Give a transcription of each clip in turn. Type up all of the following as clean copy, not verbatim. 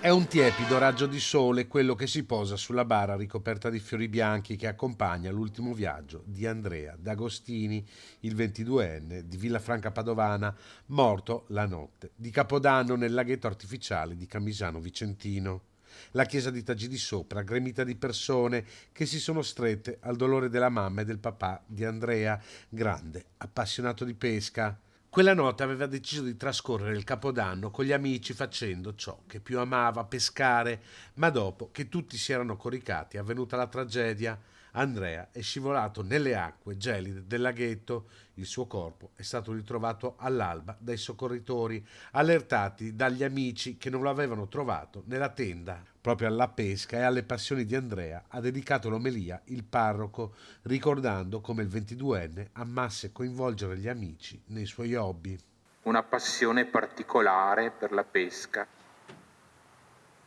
È un tiepido raggio di sole quello che si posa sulla bara ricoperta di fiori bianchi che accompagna l'ultimo viaggio di Andrea D'Agostini, il 22enne di Villafranca Padovana, morto la notte di Capodanno nel laghetto artificiale di Camisano Vicentino. La chiesa di Taggi di Sopra, gremita di persone che si sono strette al dolore della mamma e del papà di Andrea, grande appassionato di pesca. Quella notte aveva deciso di trascorrere il Capodanno con gli amici facendo ciò che più amava, pescare, ma dopo che tutti si erano coricati è avvenuta la tragedia. Andrea è scivolato nelle acque gelide del laghetto, il suo corpo è stato ritrovato all'alba dai soccorritori, allertati dagli amici che non lo avevano trovato nella tenda. Proprio alla pesca e alle passioni di Andrea ha dedicato l'omelia il parroco, ricordando come il 22enne amasse coinvolgere gli amici nei suoi hobby. Una passione particolare per la pesca.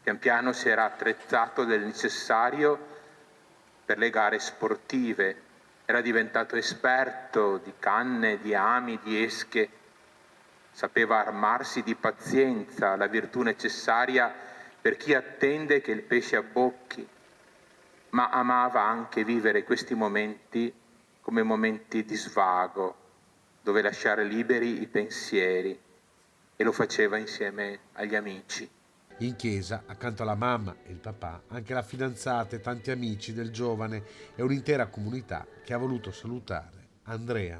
Pian piano si era attrezzato del necessario per le gare sportive, era diventato esperto di canne, di ami, di esche, sapeva armarsi di pazienza, la virtù necessaria per chi attende che il pesce abbocchi, ma amava anche vivere questi momenti come momenti di svago, dove lasciare liberi i pensieri, e lo faceva insieme agli amici. In chiesa, accanto alla mamma e il papà, anche la fidanzata e tanti amici del giovane e un'intera comunità che ha voluto salutare Andrea.